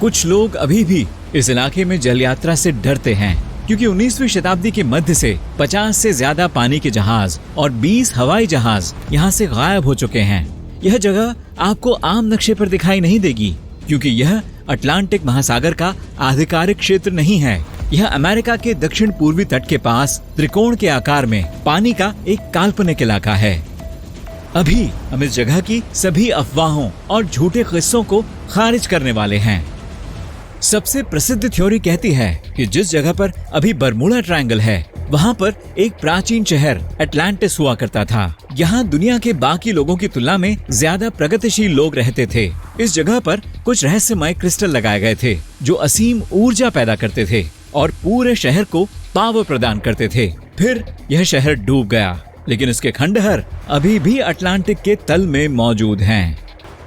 कुछ लोग अभी भी इस इलाके में जल यात्रा से डरते हैं, क्योंकि 19वीं शताब्दी के मध्य से 50 से ज्यादा पानी के जहाज और 20 हवाई जहाज यहाँ से गायब हो चुके हैं। यह जगह आपको आम नक्शे पर दिखाई नहीं देगी, क्योंकि यह अटलांटिक महासागर का आधिकारिक क्षेत्र नहीं है। यह अमेरिका के दक्षिण पूर्वी तट के पास त्रिकोण के आकार में पानी का एक काल्पनिक इलाका है। अभी हम इस जगह की सभी अफवाहों और झूठे किस्सों को खारिज करने वाले हैं। सबसे प्रसिद्ध थ्योरी कहती है कि जिस जगह पर अभी बरमूडा ट्रायंगल है, वहाँ पर एक प्राचीन शहर अटलांटिस हुआ करता था। यहाँ दुनिया के बाकी लोगों की तुलना में ज्यादा प्रगतिशील लोग रहते थे। इस जगह पर कुछ रहस्यमय क्रिस्टल लगाए गए थे जो असीम ऊर्जा पैदा करते थे और पूरे शहर को पावर प्रदान करते थे। फिर यह शहर डूब गया, लेकिन इसके खंडहर अभी भी अटलांटिक के तल में मौजूद हैं।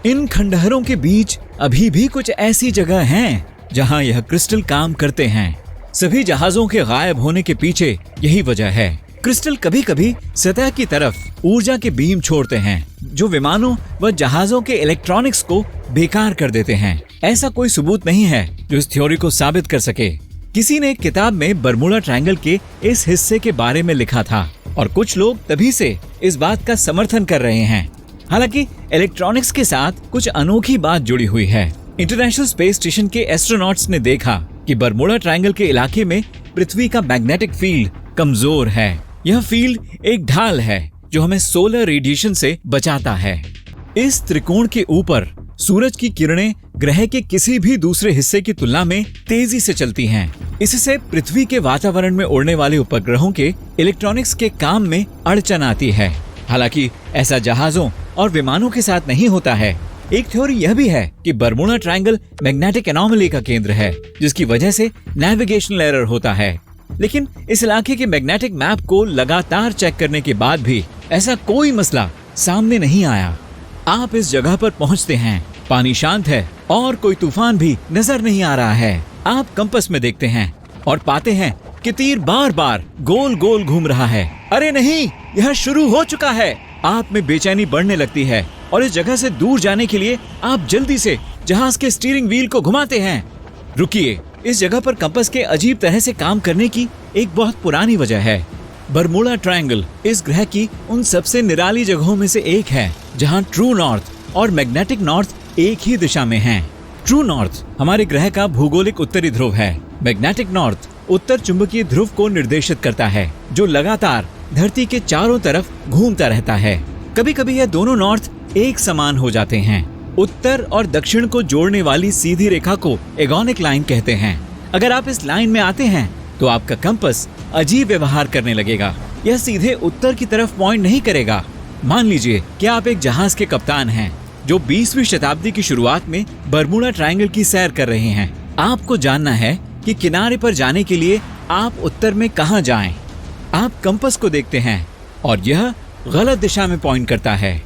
इन खंडहरों के बीच अभी भी कुछ ऐसी जगह हैं जहां यह क्रिस्टल काम करते हैं। सभी जहाजों के गायब होने के पीछे यही वजह है। क्रिस्टल कभी कभी सतह की तरफ ऊर्जा के बीम छोड़ते हैं जो विमानों व जहाजों के इलेक्ट्रॉनिक्स को बेकार कर देते हैं। ऐसा कोई सबूत नहीं है जो इस थ्योरी को साबित कर सके। किसी ने एक किताब में बरमूडा ट्रायंगल के इस हिस्से के बारे में लिखा था और कुछ लोग तभी से इस बात का समर्थन कर रहे हैं। हालांकि इलेक्ट्रॉनिक्स के साथ कुछ अनोखी बात जुड़ी हुई है। इंटरनेशनल स्पेस स्टेशन के एस्ट्रोनॉट्स ने देखा कि बरमूडा ट्रायंगल के इलाके में पृथ्वी का मैग्नेटिक फील्ड कमजोर है। यह फील्ड एक ढाल है जो हमें सोलर रेडिएशन से बचाता है। इस त्रिकोण के ऊपर सूरज की किरणें ग्रह के किसी भी दूसरे हिस्से की तुलना में तेजी से चलती हैं। इससे पृथ्वी के वातावरण में उड़ने वाले उपग्रहों के इलेक्ट्रॉनिक्स के काम में अड़चन आती है। हालांकि ऐसा जहाजों और विमानों के साथ नहीं होता है। एक थ्योरी यह भी है कि बरमूडा ट्रायंगल मैग्नेटिक एनोमली का केंद्र है, जिसकी वजह से नेविगेशनल एरर होता है। लेकिन इस इलाके के मैग्नेटिक मैप को लगातार चेक करने के बाद भी ऐसा कोई मसला सामने नहीं आया। आप इस जगह पर पहुंचते हैं, पानी शांत है और कोई तूफान भी नजर नहीं आ रहा है। आप कंपास में देखते हैं और पाते हैं कि तीर बार बार गोल गोल घूम रहा है। अरे नहीं, यह शुरू हो चुका है। आप में बेचैनी बढ़ने लगती है और इस जगह से दूर जाने के लिए आप जल्दी से जहाज के स्टीयरिंग व्हील को घुमाते हैं। रुकिए, इस जगह पर कंपास के अजीब तरह से काम करने की एक बहुत पुरानी वजह है। बरमूडा ट्रायंगल इस ग्रह की उन सबसे निराली जगहों में से एक है जहां ट्रू नॉर्थ और मैग्नेटिक नॉर्थ एक ही दिशा में हैं। ट्रू नॉर्थ हमारे ग्रह का भूगोलिक उत्तरी ध्रुव है। मैग्नेटिक नॉर्थ उत्तर चुंबकीय ध्रुव को निर्देशित करता है, जो लगातार धरती के चारों तरफ घूमता रहता है। कभी कभी यह दोनों नॉर्थ एक समान हो जाते हैं। उत्तर और दक्षिण को जोड़ने वाली सीधी रेखा को एगोनिक लाइन कहते हैं। अगर आप इस लाइन में आते हैं तो आपका कंपास अजीब व्यवहार करने लगेगा। यह सीधे उत्तर की तरफ पॉइंट नहीं करेगा। मान लीजिए कि आप एक जहाज के कप्तान हैं जो 20वीं शताब्दी की शुरुआत में बरमूडा ट्रायंगल की सैर कर रहे हैं। आपको जानना है कि किनारे पर जाने के लिए आप उत्तर में कहां जाएं। आप कंपास को देखते हैं और यह गलत दिशा में पॉइंट करता है।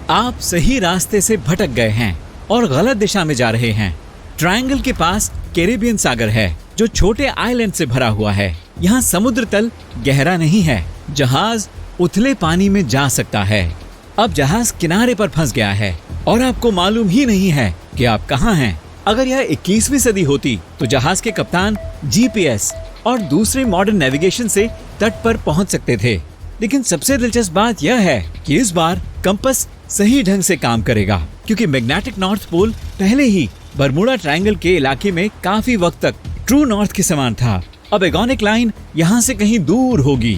आप सही रास्ते से भटक गए हैं और गलत दिशा में जा रहे हैं। ट्रायंगल के पास कैरिबियन सागर है जो छोटे आइलैंड से भरा हुआ है। यहाँ समुद्र तल गहरा नहीं है, जहाज उथले पानी में जा सकता है। अब जहाज किनारे पर फंस गया है और आपको मालूम ही नहीं है कि आप कहाँ हैं। अगर यह 21वीं सदी होती तो जहाज के कप्तान जीपीएस और दूसरे मॉडर्न नेविगेशन से तट पर पहुंच सकते थे। लेकिन सबसे दिलचस्प बात यह है कि इस बार कंपास सही ढंग से काम करेगा, क्योंकि मैग्नेटिक नॉर्थ पोल पहले ही बरमूडा ट्रायंगल के इलाके में काफी वक्त तक ट्रू नॉर्थ के समान था। अब एगोनिक लाइन यहाँ से कहीं दूर होगी।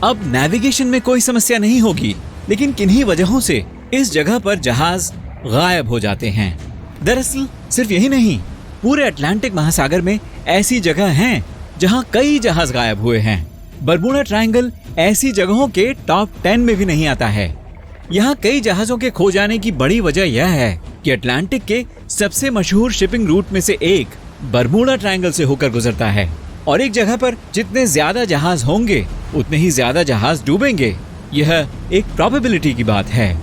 अब नेविगेशन में कोई समस्या नहीं होगी, लेकिन किन्हीं वजहों से इस जगह पर जहाज गायब हो जाते हैं। दरअसल सिर्फ यही नहीं, पूरे अटलांटिक महासागर में ऐसी जगह हैं जहां कई जहाज गायब हुए हैं। बरमूडा ट्रायंगल ऐसी जगहों के टॉप 10 में भी नहीं आता है। यहाँ कई जहाजों के खो जाने की बड़ी वजह यह है कि अटलांटिक के सबसे मशहूर शिपिंग रूट में से एक बरमूडा ट्रायंगल से होकर गुजरता है, और एक जगह पर जितने ज्यादा जहाज होंगे उतने ही ज्यादा जहाज डूबेंगे। यह एक प्रोबेबिलिटी की बात है।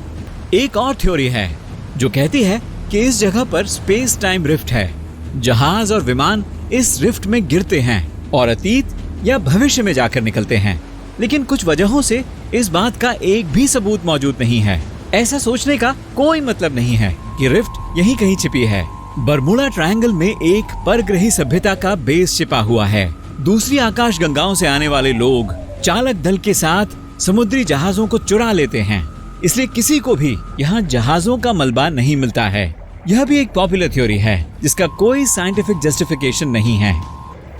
एक और थ्योरी है जो कहती है कि इस जगह पर स्पेस टाइम रिफ्ट है। जहाज और विमान इस रिफ्ट में गिरते हैं और अतीत या भविष्य में जाकर निकलते हैं। लेकिन कुछ वजहों से इस बात का एक भी सबूत मौजूद नहीं है। ऐसा सोचने का कोई मतलब नहीं है कि रिफ्ट यहीं कहीं छिपी है। बरमूडा ट्रायंगल में एक परग्रही सभ्यता का बेस छिपा हुआ है। दूसरी आकाश गंगाओं से आने वाले लोग चालक दल के साथ समुद्री जहाजों को चुरा लेते हैं, इसलिए किसी को भी यहाँ जहाजों का मलबा नहीं मिलता है। यह भी एक पॉपुलर थ्योरी है जिसका कोई साइंटिफिक जस्टिफिकेशन नहीं है।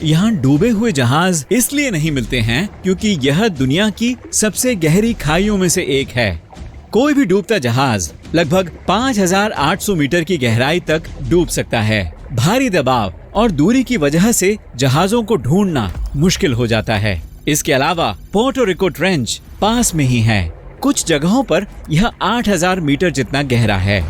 यहाँ डूबे हुए जहाज इसलिए नहीं मिलते हैं क्योंकि यह दुनिया की सबसे गहरी खाइयों में से एक है। कोई भी डूबता जहाज लगभग 5,800 मीटर की गहराई तक डूब सकता है। भारी दबाव और दूरी की वजह से जहाजों को ढूंढना मुश्किल हो जाता है। इसके अलावा पोर्टो रिको ट्रेंच पास में ही है। कुछ जगहों पर यह 8,000 मीटर जितना गहरा है।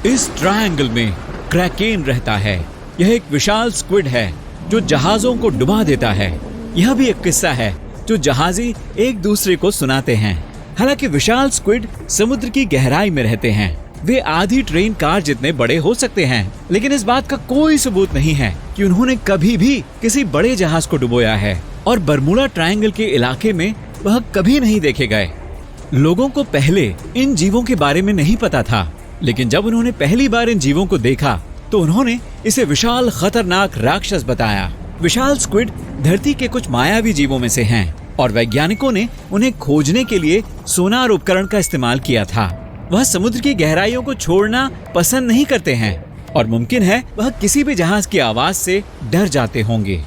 इस ट्रायंगल में क्रैकेन रहता है। यह एक विशाल स्क्विड है जो जहाजों को डुबा देता है। यह भी एक किस्सा है जो जहाजी एक दूसरे को सुनाते हैं। हालांकि विशाल स्क्विड समुद्र की गहराई में रहते हैं। वे आधी ट्रेन कार जितने बड़े हो सकते हैं, लेकिन इस बात का कोई सबूत नहीं है कि उन्होंने कभी भी किसी बड़े जहाज को डुबोया है और बरमूडा ट्रायंगल के इलाके में वह कभी नहीं देखे गए। लोगों को पहले इन जीवों के बारे में नहीं पता था, लेकिन जब उन्होंने पहली बार इन जीवों को देखा तो उन्होंने इसे विशाल खतरनाक राक्षस बताया। विशाल स्क्विड धरती के कुछ मायावी जीवों में से हैं और वैज्ञानिकों ने उन्हें खोजने के लिए सोनार उपकरण का इस्तेमाल किया था। वह समुद्र की गहराइयों को छोड़ना पसंद नहीं करते हैं और मुमकिन है वह किसी भी जहाज की आवाज से डर जाते होंगे।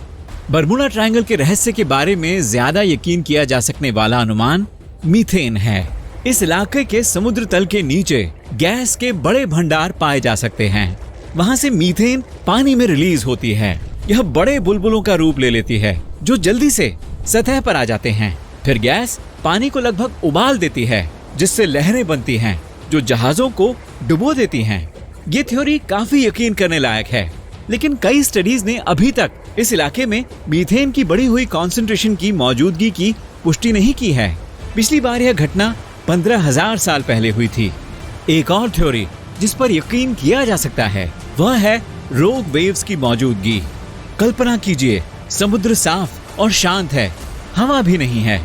बरमूडा ट्रायंगल के रहस्य के बारे में ज्यादा यकीन किया जा सकने वाला अनुमान मीथेन है। इस इलाके के समुद्र तल के नीचे गैस के बड़े भंडार पाए जा सकते हैं। वहाँ से मीथेन पानी में रिलीज होती है। यह बड़े बुलबुलों का रूप ले लेती है जो जल्दी से सतह पर आ जाते हैं। फिर गैस पानी को लगभग उबाल देती है जिससे लहरें बनती हैं जो जहाजों को डुबो देती हैं। ये थ्योरी काफी यकीन करने लायक है, लेकिन कई स्टडीज ने अभी तक इस इलाके में मीथेन की बढ़ी हुई कॉन्सेंट्रेशन की मौजूदगी की पुष्टि नहीं की है। पिछली बार यह घटना 15,000 साल पहले हुई थी। एक और थ्योरी जिस पर यकीन किया जा सकता है वह है रोग वेव्स की मौजूदगी। कल्पना कीजिए, समुद्र साफ और शांत है, हवा भी नहीं है।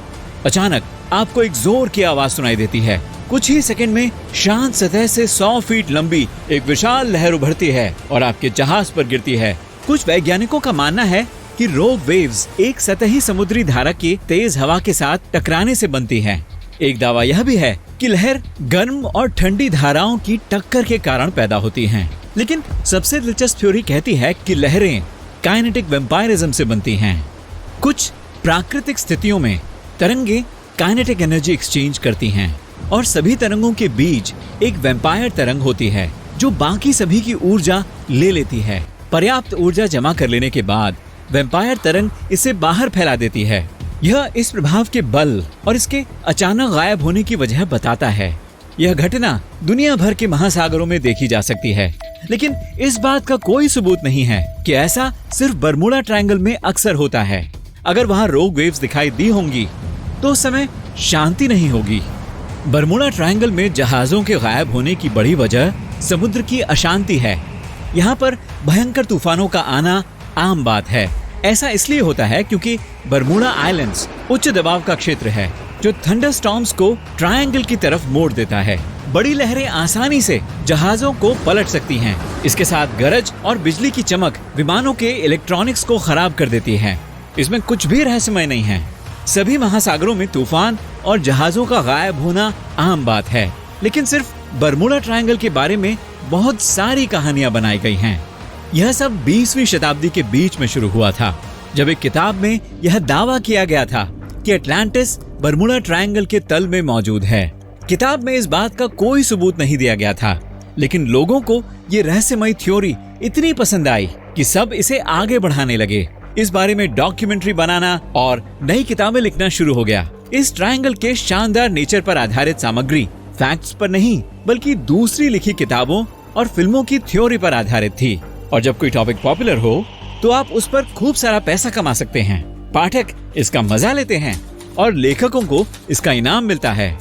अचानक आपको एक जोर की आवाज सुनाई देती है। कुछ ही सेकंड में शांत सतह से 100 फीट लंबी एक विशाल लहर उभरती है और आपके जहाज पर गिरती है। कुछ वैज्ञानिकों का मानना है कि रोग वेव्स एक सतही समुद्री धारा की तेज हवा के साथ टकराने से बनती है। एक दावा यह भी है कि लहर गर्म और ठंडी धाराओं की टक्कर के कारण पैदा होती हैं। लेकिन सबसे दिलचस्प थ्योरी कहती है कि लहरें काइनेटिक वैम्पायरिज्म से बनती हैं। कुछ प्राकृतिक स्थितियों में तरंगे काइनेटिक एनर्जी एक्सचेंज करती हैं और सभी तरंगों के बीच एक वैम्पायर तरंग होती है जो बाकी सभी की ऊर्जा ले लेती है। पर्याप्त ऊर्जा जमा कर लेने के बाद वैम्पायर तरंग इसे बाहर फैला देती है। यह इस प्रभाव के बल और इसके अचानक गायब होने की वजह बताता है। यह घटना दुनिया भर के महासागरों में देखी जा सकती है, लेकिन इस बात का कोई सबूत नहीं है कि ऐसा सिर्फ बरमूडा ट्रायंगल में अक्सर होता है। अगर वहाँ रोग वेव्स दिखाई दी होंगी तो उस समय शांति नहीं होगी। बरमूडा ट्रायंगल में जहाजों के गायब होने की बड़ी वजह समुद्र की अशांति है। यहाँ पर भयंकर तूफानों का आना आम बात है। ऐसा इसलिए होता है क्योंकि बरमूडा आइलैंड्स उच्च दबाव का क्षेत्र है जो थंडरस्टॉर्म्स को ट्रायंगल की तरफ मोड़ देता है। बड़ी लहरें आसानी से जहाजों को पलट सकती हैं। इसके साथ गरज और बिजली की चमक विमानों के इलेक्ट्रॉनिक्स को खराब कर देती है। इसमें कुछ भी रहस्यमय नहीं है। सभी महासागरों में तूफान और जहाजों का गायब होना आम बात है, लेकिन सिर्फ बरमूडा ट्रायंगल के बारे में बहुत सारी कहानियां बनाई गई हैं। यह सब 20वीं शताब्दी के बीच में शुरू हुआ था, जब एक किताब में यह दावा किया गया था कि अटलांटिस बरमूडा ट्रायंगल के तल में मौजूद है। किताब में इस बात का कोई सबूत नहीं दिया गया था, लेकिन लोगों को ये रहस्यमयी थ्योरी इतनी पसंद आई कि सब इसे आगे बढ़ाने लगे। इस बारे में डॉक्यूमेंट्री बनाना और नई किताबें लिखना शुरू हो गया। इस ट्रायंगल के शानदार नेचर पर आधारित सामग्री फैक्ट्स पर नहीं बल्कि दूसरी लिखी किताबों और फिल्मों की थ्योरी पर आधारित थी। और जब कोई टॉपिक पॉपुलर हो तो आप उस पर खूब सारा पैसा कमा सकते हैं। पाठक इसका मजा लेते हैं और लेखकों को इसका इनाम मिलता है।